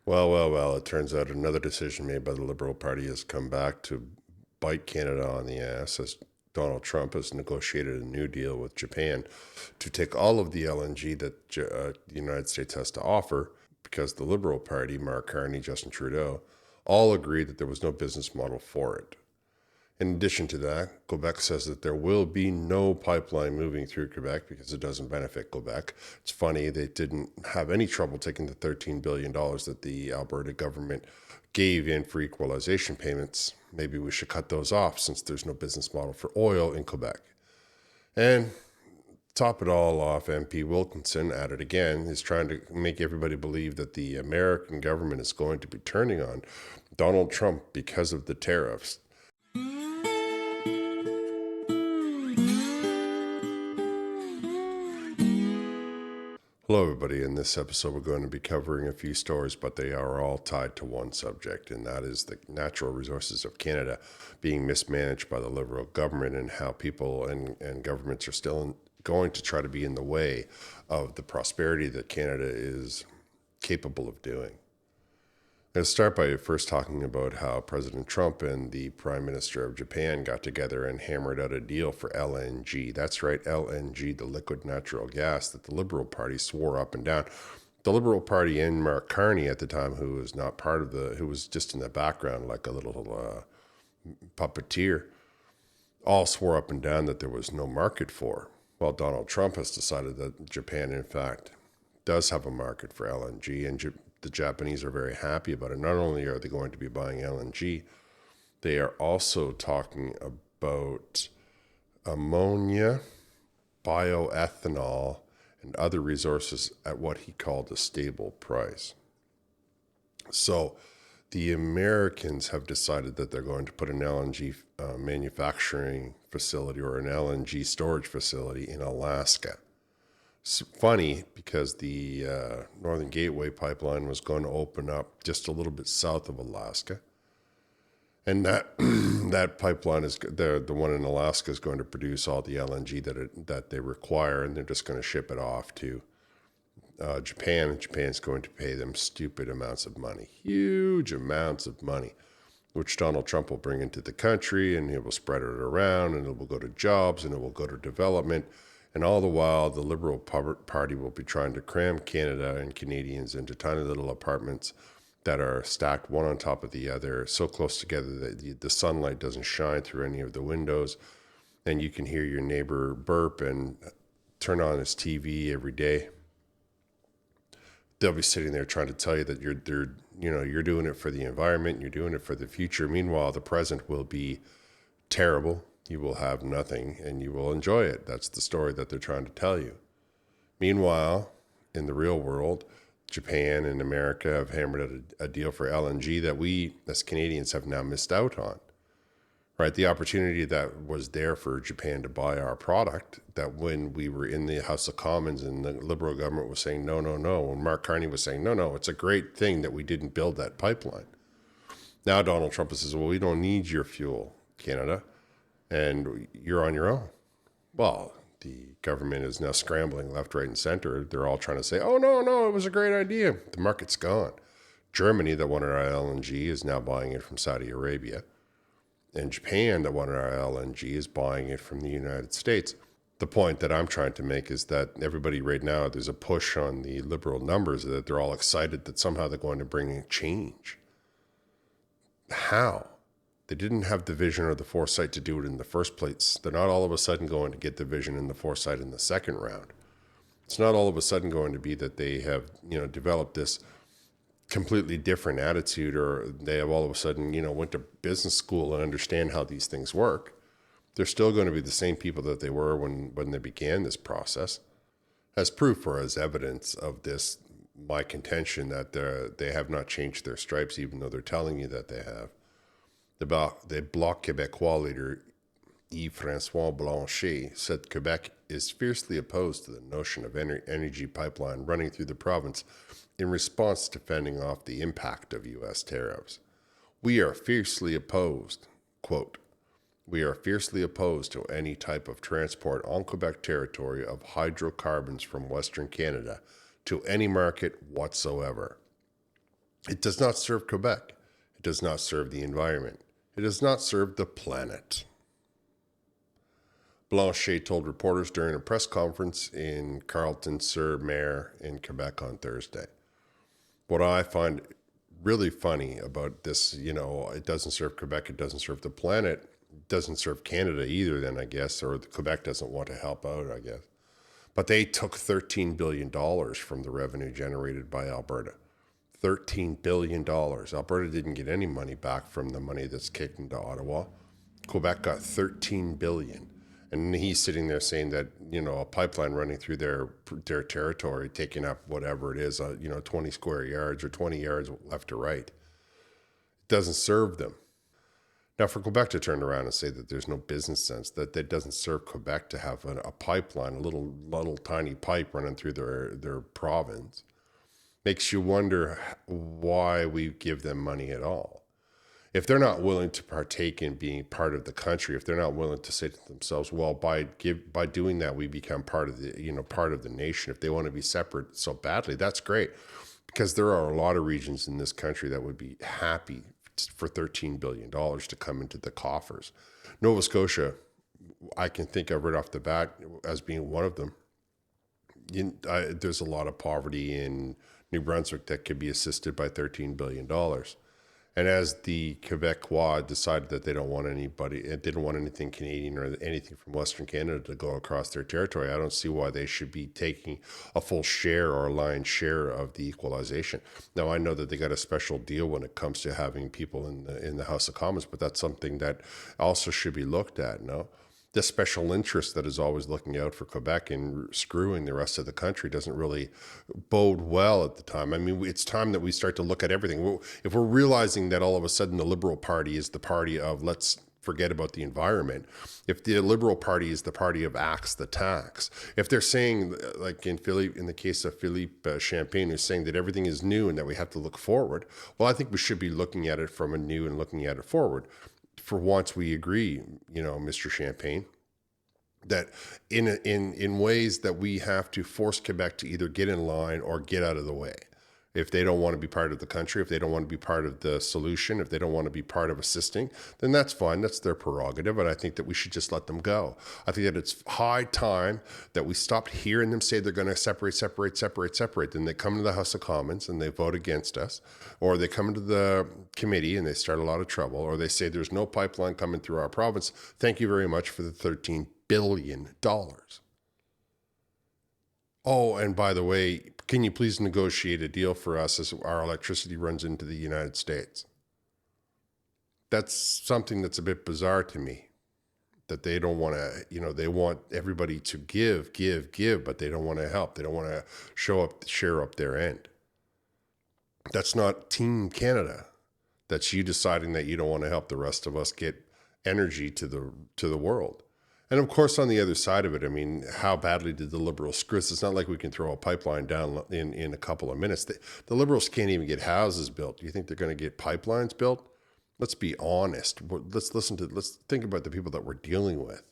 Well, it turns out another decision made by the Liberal Party has come back to bite Canada on the ass as Donald Trump has negotiated a new deal with Japan to take all of the LNG that the United States has to offer because the Liberal Party, Mark Carney, Justin Trudeau, all agreed that there was no business model for it. In addition to that, Quebec says that there will be no pipeline moving through Quebec because it doesn't benefit Quebec. It's funny, they didn't have any trouble taking the $13 billion that the Alberta government gave in for equalization payments. Maybe we should cut those off since there's no business model for oil in Quebec. And top it all off, MP Wilkinson, at it again, is trying to make everybody believe that the American government is going to be turning on Donald Trump because of the tariffs. Hello, everybody. In this episode, we're going to be covering a few stories, but they are all tied to one subject, and that is the natural resources of Canada being mismanaged by the Liberal government and how people and governments are still going to try to be in the way of the prosperity that Canada is capable of doing. Let's start by first talking about how President Trump and the Prime Minister of Japan got together and hammered out a deal for LNG. That's right, LNG, the liquid natural gas that the Liberal Party swore up and down. The Liberal Party and Mark Carney at the time, who was not part of who was just in the background like a little puppeteer, all swore up and down that there was no market for. Well, Donald Trump has decided that Japan, in fact, does have a market for LNG, and the Japanese are very happy about it. Not only are they going to be buying LNG, they are also talking about ammonia, bioethanol, and other resources at what he called a stable price. So the Americans have decided that they're going to put an LNG manufacturing facility or an LNG storage facility in Alaska. It's funny because the Northern Gateway pipeline was going to open up just a little bit south of Alaska, and that that pipeline is the one in Alaska is going to produce all the LNG that they require, and they're just going to ship it off to Japan, and Japan's going to pay them stupid amounts of money, huge amounts of money, which Donald Trump will bring into the country, and he will spread it around, and it will go to jobs, and it will go to development. And all the while, the Liberal Party will be trying to cram Canada and Canadians into tiny little apartments that are stacked one on top of the other, so close together that the sunlight doesn't shine through any of the windows, and you can hear your neighbor burp and turn on his TV every day. They'll be sitting there trying to tell you that you're doing it for the environment, you're doing it for the future. Meanwhile, the present will be terrible. You will have nothing and you will enjoy it. That's the story that they're trying to tell you. Meanwhile, in the real world, Japan and America have hammered out a deal for LNG that we as Canadians have now missed out on. Right? The opportunity that was there for Japan to buy our product, that when we were in the House of Commons and the Liberal government was saying, no, no, no, and Mark Carney was saying, no, no, it's a great thing that we didn't build that pipeline. Now Donald Trump says, well, we don't need your fuel, Canada, and you're on your own. Well, the government is now scrambling left, right, and center. They're all trying to say, oh, no, no, it was a great idea. The market's gone. Germany, that wanted our LNG, is now buying it from Saudi Arabia. And Japan, that wanted our LNG, is buying it from the United States. The point that I'm trying to make is that everybody right now, there's a push on the Liberal numbers that they're all excited that somehow they're going to bring change. How? They didn't have the vision or the foresight to do it in the first place. They're not all of a sudden going to get the vision and the foresight in the second round. It's not all of a sudden going to be that they have, developed this completely different attitude, or they have all of a sudden, went to business school and understand how these things work. They're still going to be the same people that they were when they began this process. As proof or as evidence of this, my contention that they have not changed their stripes, even though they're telling you that they have. The Bloc Québécois leader, Yves-François Blanchet, said Quebec is fiercely opposed to the notion of energy pipeline running through the province in response to fending off the impact of U.S. tariffs. We are fiercely opposed, quote, we are fiercely opposed to any type of transport on Quebec territory of hydrocarbons from Western Canada to any market whatsoever. It does not serve Quebec. It does not serve the environment. It does not serve the planet. Blanchet told reporters during a press conference in Carleton-sur-Mer in Quebec on Thursday. What I find really funny about this, it doesn't serve Quebec, it doesn't serve the planet, it doesn't serve Canada either, then I guess, or Quebec doesn't want to help out, I guess. But they took $13 billion from the revenue generated by Alberta. $13 billion. Alberta didn't get any money back from the money that's kicked into Ottawa. Quebec got $13 billion. And he's sitting there saying that, a pipeline running through their territory, taking up whatever it is, 20 square yards or 20 yards left to right, it doesn't serve them. Now, for Quebec to turn around and say that there's no business sense, that it doesn't serve Quebec to have a pipeline, a little tiny pipe running through their province, makes you wonder why we give them money at all. If they're not willing to partake in being part of the country, if they're not willing to say to themselves, well, by doing that, we become part of the nation. If they want to be separate so badly, that's great, because there are a lot of regions in this country that would be happy for $13 billion to come into the coffers. Nova Scotia, I can think of right off the bat as being one of them. There's a lot of poverty in New Brunswick that could be assisted by $13 billion. And as the Quebecois decided that they don't want anything Canadian or anything from Western Canada to go across their territory, I don't see why they should be taking a full share or a lion's share of the equalization. Now, I know that they got a special deal when it comes to having people in the House of Commons, but that's something that also should be looked at, no? The special interest that is always looking out for Quebec and screwing the rest of the country doesn't really bode well at the time. I mean, it's time that we start to look at everything. If we're realizing that all of a sudden the Liberal Party is the party of let's forget about the environment, if the Liberal Party is the party of axe the tax, if they're saying, like in the case of Philippe Champagne, who's saying that everything is new and that we have to look forward, well, I think we should be looking at it from a new and looking at it forward. For once we agree, Mr. Champagne, that in ways that we have to force Quebec to either get in line or get out of the way. If they don't want to be part of the country, if they don't want to be part of the solution, if they don't want to be part of assisting, then that's fine. That's their prerogative. And I think that we should just let them go. I think that it's high time that we stopped hearing them say they're going to separate. Then they come to the House of Commons and they vote against us, or they come into the committee and they start a lot of trouble, or they say there's no pipeline coming through our province. Thank you very much for the $13 billion. Oh, and by the way, can you please negotiate a deal for us as our electricity runs into the United States? That's something that's a bit bizarre to me, that they don't want to, they want everybody to give, but they don't want to help. They don't want to share up their end. That's not Team Canada. That's you deciding that you don't want to help the rest of us get energy to the world. And of course, on the other side of it, I mean, how badly did the Liberals screw us? It's not like we can throw a pipeline down in a couple of minutes. The Liberals can't even get houses built. Do you think they're going to get pipelines built? Let's be honest. Let's think about the people that we're dealing with.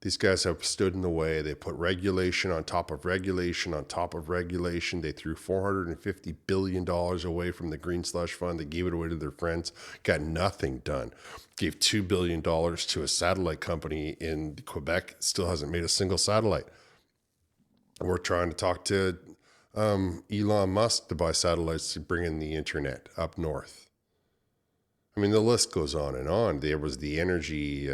These guys have stood in the way. They put regulation on top of regulation on top of regulation. They threw $450 billion away from the Green Slush Fund. They gave it away to their friends. Got nothing done. Gave $2 billion to a satellite company in Quebec. Still hasn't made a single satellite. We're trying to talk to Elon Musk to buy satellites to bring in the internet up north. I mean, the list goes on and on. There was the energy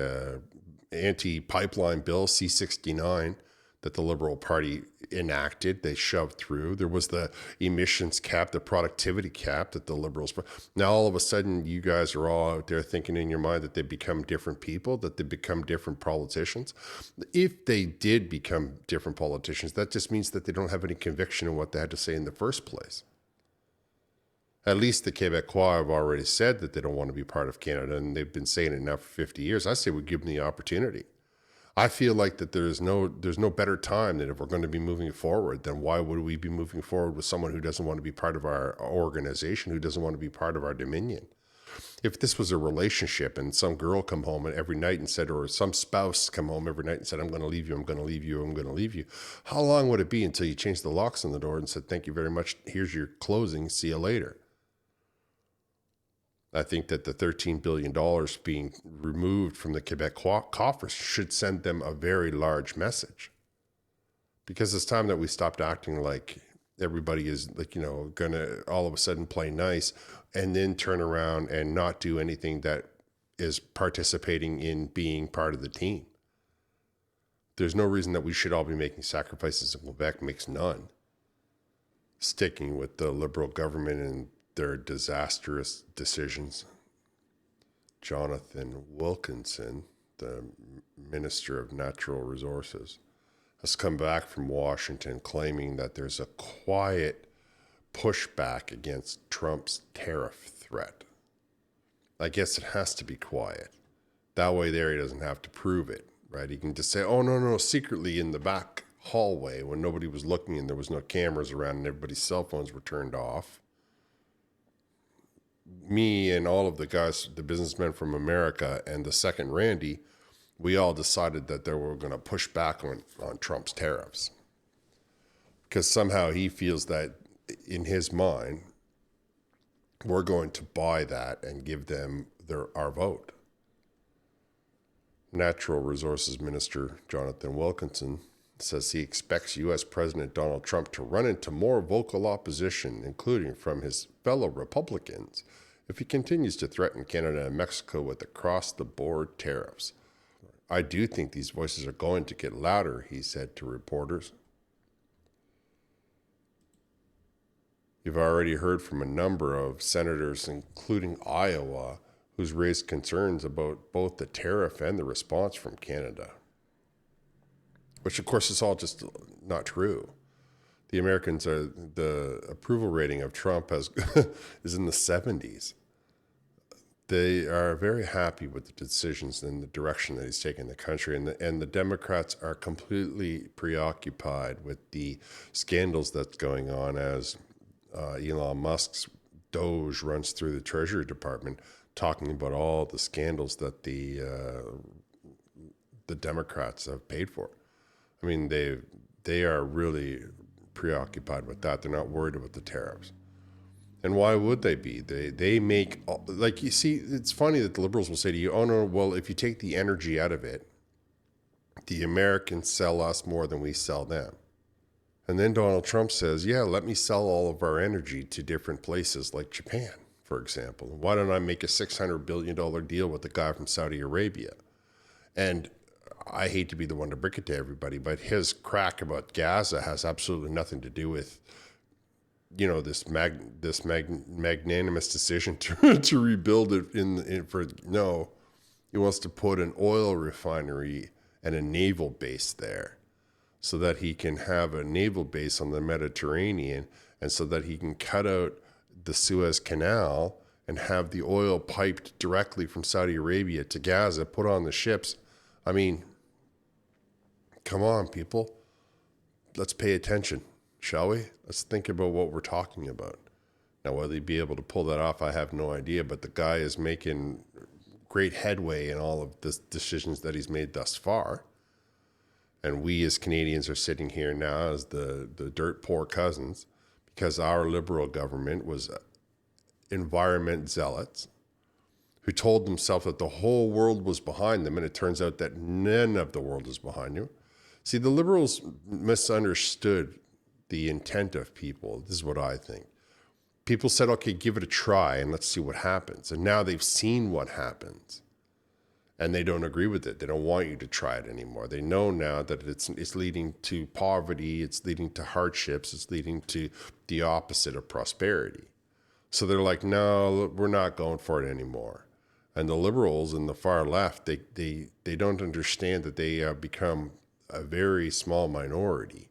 anti-pipeline bill, C-69, that the Liberal Party enacted, they shoved through. There was the emissions cap, the productivity cap that the Liberals... Now, all of a sudden, you guys are all out there thinking in your mind that they become different people, that they become different politicians. If they did become different politicians, that just means that they don't have any conviction in what they had to say in the first place. At least the Quebecois have already said that they don't want to be part of Canada, and they've been saying it now for 50 years. I say we give them the opportunity. I feel like that there's no better time that if we're going to be moving forward, then why would we be moving forward with someone who doesn't want to be part of our organization, who doesn't want to be part of our dominion? If this was a relationship and some girl come home every night and said, or some spouse come home every night and said, I'm going to leave you, I'm going to leave you, I'm going to leave you, how long would it be until you changed the locks on the door and said, thank you very much, here's your closing, see you later? I think that the $13 billion being removed from the Quebec coffers should send them a very large message. Because it's time that we stopped acting like everybody is like, gonna all of a sudden play nice and then turn around and not do anything that is participating in being part of the team. There's no reason that we should all be making sacrifices, and Quebec makes none. Sticking with the Liberal government and their disastrous decisions. Jonathan Wilkinson, the Minister of Natural Resources, has come back from Washington claiming that there's a quiet pushback against Trump's tariff threat. I guess it has to be quiet. That way there he doesn't have to prove it, right? He can just say, oh, no, secretly in the back hallway when nobody was looking and there was no cameras around and everybody's cell phones were turned off. Me and all of the guys, the businessmen from America and the second Randy, we all decided that they were going to push back on Trump's tariffs. Because somehow he feels that in his mind, we're going to buy that and give them our vote. Natural Resources Minister Jonathan Wilkinson says he expects U.S. President Donald Trump to run into more vocal opposition, including from his fellow Republicans, if he continues to threaten Canada and Mexico with across-the-board tariffs. I do think these voices are going to get louder, he said to reporters. You've already heard from a number of senators, including Iowa, who's raised concerns about both the tariff and the response from Canada. Which, of course, is all just not true. The Americans are, the approval rating of Trump is in the 70s. They are very happy with the decisions and the direction that he's taken the country. And the Democrats are completely preoccupied with the scandals that's going on as Elon Musk's Doge runs through the Treasury Department, talking about all the scandals that the Democrats have paid for. I mean, they are really preoccupied with that. They're not worried about the tariffs. And why would they be? They make, like, you see, it's funny that the Liberals will say to you, oh no, well, if you take the energy out of it, the Americans sell us more than we sell them. And then Donald Trump says, yeah, let me sell all of our energy to different places like Japan, for example. Why don't I make a $600 billion deal with the guy from Saudi Arabia? And I hate to be the one to break it to everybody, but his crack about Gaza has absolutely nothing to do with, this magnanimous decision to rebuild it no. He wants to put an oil refinery and a naval base there so that he can have a naval base on the Mediterranean and so that he can cut out the Suez Canal and have the oil piped directly from Saudi Arabia to Gaza, put on the ships. I mean, come on, people. Let's pay attention, shall we? Let's think about what we're talking about. Now, whether he'd be able to pull that off, I have no idea, but the guy is making great headway in all of the decisions that he's made thus far. And we as Canadians are sitting here now as the dirt poor cousins because our Liberal government was environment zealots who told themselves that the whole world was behind them, and it turns out that none of the world is behind you. See, the Liberals misunderstood the intent of people. This is what I think. People said, okay, give it a try and let's see what happens. And now they've seen what happens. And they don't agree with it. They don't want you to try it anymore. They know now that it's leading to poverty, it's leading to hardships, it's leading to the opposite of prosperity. So they're like, no, we're not going for it anymore. And the Liberals and the far left, they don't understand that they have become a very small minority.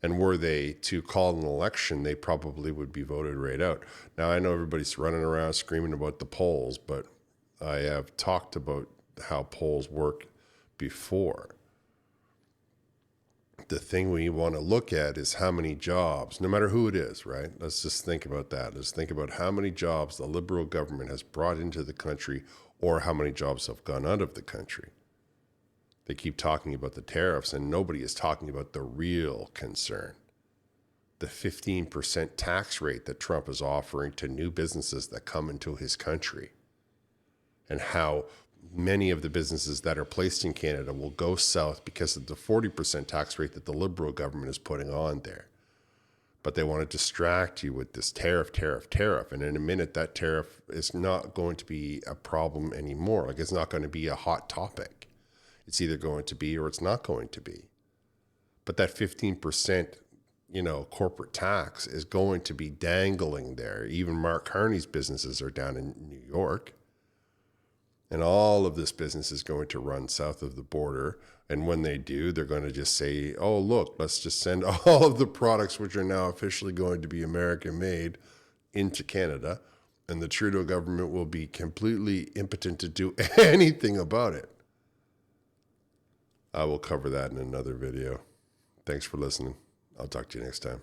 And were they to call an election, they probably would be voted right out. Now, I know everybody's running around screaming about the polls, but I have talked about how polls work before. The thing we want to look at is how many jobs, no matter who it is, right? Let's just think about that. Let's think about how many jobs the Liberal government has brought into the country or how many jobs have gone out of the country. They keep talking about the tariffs and nobody is talking about the real concern, the 15% tax rate that Trump is offering to new businesses that come into his country, and how many of the businesses that are placed in Canada will go south because of the 40% tax rate that the Liberal government is putting on there. But they want to distract you with this tariff. And in a minute, that tariff is not going to be a problem anymore. Like, it's not going to be a hot topic. It's either going to be or it's not going to be. But that 15%, corporate tax is going to be dangling there. Even Mark Carney's businesses are down in New York. And all of this business is going to run south of the border. And when they do, they're going to just say, oh, look, let's just send all of the products which are now officially going to be American made into Canada. And the Trudeau government will be completely impotent to do anything about it. I will cover that in another video. Thanks for listening. I'll talk to you next time.